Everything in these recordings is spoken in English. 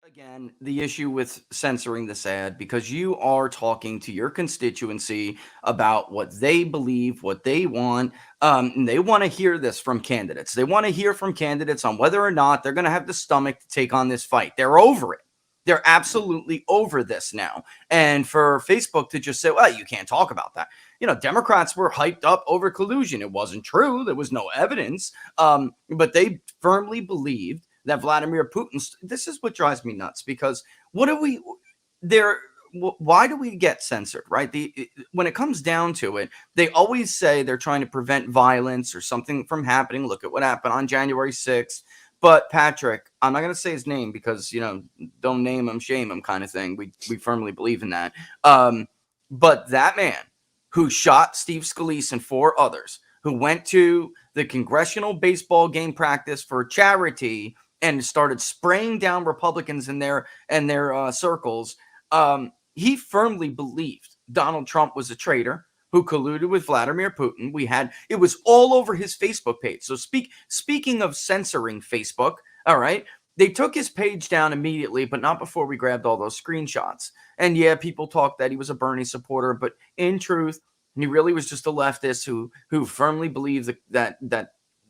Again, the issue with censoring this ad because you are talking to your constituency about what they believe, what they want. And they want to hear this from candidates. They want to hear from candidates on whether or not they're going to have the stomach to take on this fight. They're over it. They're absolutely over this now. And for Facebook to just say, well, you can't talk about that. Democrats were hyped up over collusion. It wasn't true. There was no evidence. But they firmly believed that Vladimir Putin, this is what drives me nuts because what do we there why do we get censored, right? When it comes down to it, they always say they're trying to prevent violence or something from happening. Look at what happened on January 6th. But Patrick, I'm not going to say his name because, don't name him, shame him kind of thing. We firmly believe in that. But that man who shot Steve Scalise and 4 others, who went to the congressional baseball game practice for charity and started spraying down Republicans in their circles, he firmly believed Donald Trump was a traitor who colluded with Vladimir Putin. It was all over his Facebook page. So speaking of censoring Facebook, all right, they took his page down immediately, but not before we grabbed all those screenshots. And yeah, people talked that he was a Bernie supporter, but in truth, he really was just a leftist who firmly believed that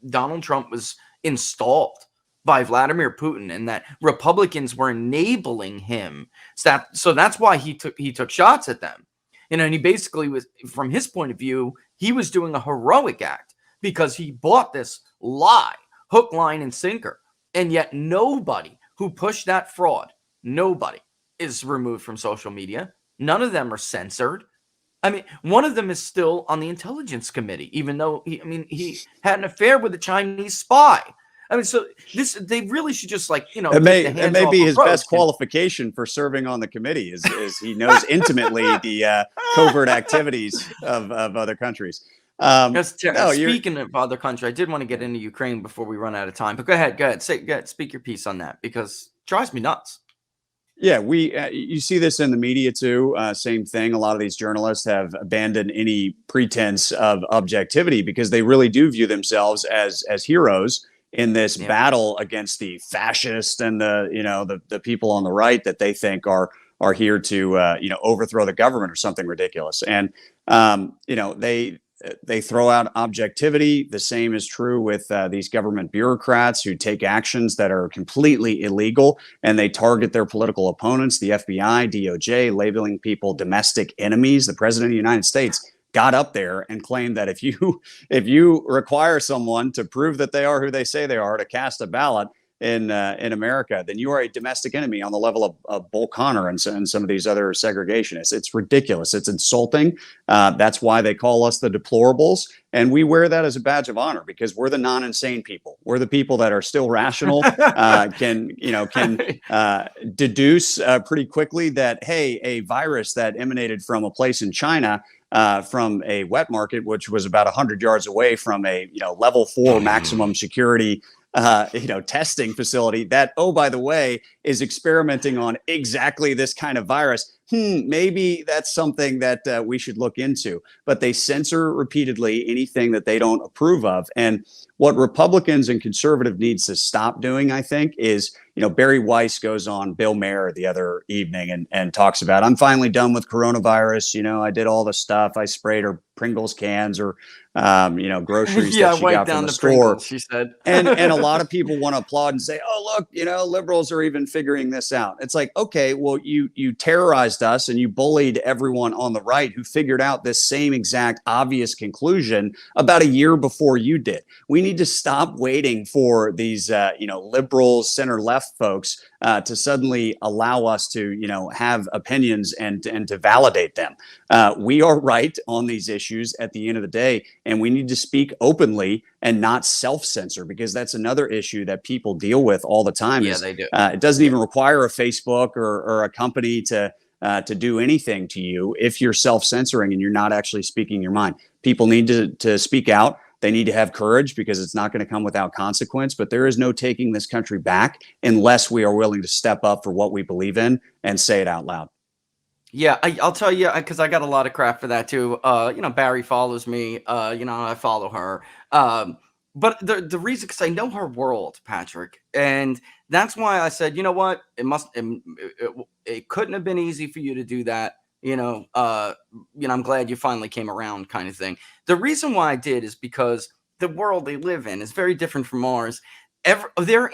Donald Trump was installed by Vladimir Putin and that Republicans were enabling him. So that's why he took shots at them. And he basically was, from his point of view, he was doing a heroic act because he bought this lie, hook, line, and sinker. And yet nobody who pushed that fraud, nobody is removed from social media. None of them are censored. I mean, one of them is still on the intelligence committee, even though he had an affair with a Chinese spy. I mean, so they really should just it may be his best qualification for serving on the committee is he knows intimately the covert activities of other countries. Speaking of other countries, I did want to get into Ukraine before we run out of time, but go ahead, speak your piece on that because it drives me nuts. Yeah, you see this in the media too. Same thing. A lot of these journalists have abandoned any pretense of objectivity because they really do view themselves as heroes in this battle against the fascists and the people on the right that they think are here to overthrow the government or something ridiculous. And they throw out objectivity. The same is true with these government bureaucrats who take actions that are completely illegal and they target their political opponents, the FBI, DOJ, labeling people domestic enemies. The president of the United States got up there and claimed that if you require someone to prove that they are who they say they are to cast a ballot in America, then you are a domestic enemy on the level of Bull Connor and some of these other segregationists. It's ridiculous. It's insulting. That's why they call us the deplorables. And we wear that as a badge of honor because we're the non-insane people. We're the people that are still rational, can deduce pretty quickly that, hey, a virus that emanated from a place in China from a wet market, which was about 100 yards away from a level 4 maximum security testing facility that, oh, by the way, is experimenting on exactly this kind of virus. Maybe that's something that we should look into. But they censor repeatedly anything that they don't approve of. And what Republicans and conservative needs to stop doing, I think, is, Barry Weiss goes on Bill Maher the other evening and talks about, I'm finally done with coronavirus. I did all the stuff. I sprayed her Pringles cans or, groceries that she got from the store. Pringles, she said. and a lot of people want to applaud and say, oh, look, liberals are even figuring this out. It's like, okay, well, you terrorized us and you bullied everyone on the right who figured out this same exact obvious conclusion about a year before you did. We need to stop waiting for these, liberals, center left folks to suddenly allow us to, have opinions and to validate them. We are right on these issues at the end of the day, and we need to speak openly and not self-censor because that's another issue that people deal with all the time. Yeah, they do. It doesn't even require a Facebook or a company to do anything to you if you're self-censoring and you're not actually speaking your mind. People need to speak out. They need to have courage because it's not going to come without consequence. But there is no taking this country back unless we are willing to step up for what we believe in and say it out loud. Yeah, I'll tell you, because I got a lot of crap for that too. Barry follows me. I follow her. But the reason, because I know her world, Patrick, and that's why I said, you know what, it couldn't have been easy for you to do that. I'm glad you finally came around, kind of thing. The reason why I did is because the world they live in is very different from ours. Their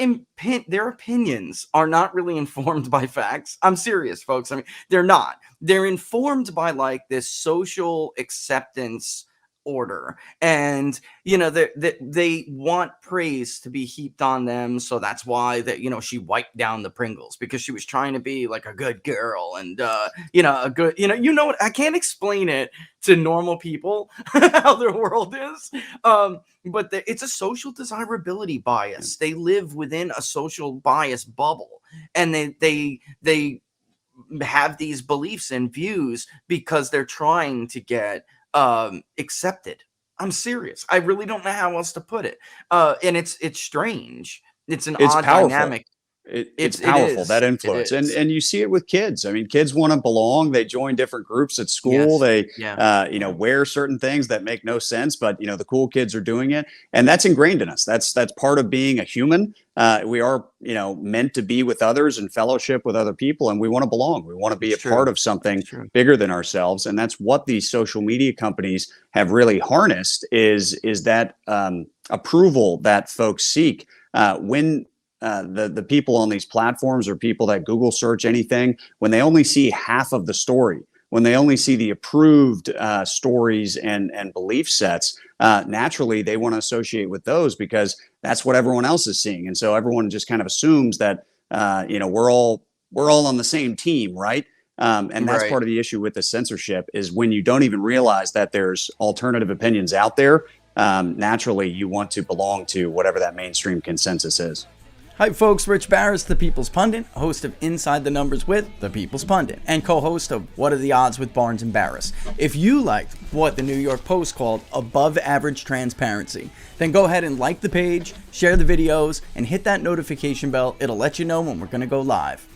opinions are not really informed by facts. I'm serious, folks. I mean, they're not. They're informed by like this social acceptance order, and they want praise to be heaped on them. So that's why she wiped down the Pringles, because she was trying to be like a good girl, and a good, what, I can't explain it to normal people how their world is. But it's a social desirability bias. They live within a social bias bubble, and they have these beliefs and views because they're trying to get accepted. I'm serious. I really don't know how else to put it. And it's strange. It's an odd powerful dynamic. It's powerful, that influence. And you see it with kids. I mean, kids want to belong. They join different groups at school. They wear certain things that make no sense, but the cool kids are doing it, and that's ingrained in us. That's part of being a human. We are meant to be with others and fellowship with other people, and we want to belong. We want to be a part of something bigger than ourselves, and that's what these social media companies have really harnessed, is that approval that folks seek when the people on these platforms, or people that Google search anything, when they only see half of the story, when they only see the approved stories and belief sets, naturally they want to associate with those, because that's what everyone else is seeing. And so everyone just kind of assumes that we're all on the same team, right? And that's part of the issue with the censorship, is when you don't even realize that there's alternative opinions out there. Naturally, you want to belong to whatever that mainstream consensus is. Hi folks, Rich Baris, the People's Pundit, host of Inside the Numbers with the People's Pundit, and co-host of What Are the Odds with Barnes and Baris. If you liked what the New York Post called above average transparency, then go ahead and like the page, share the videos, and hit that notification bell. It'll let you know when we're going to go live.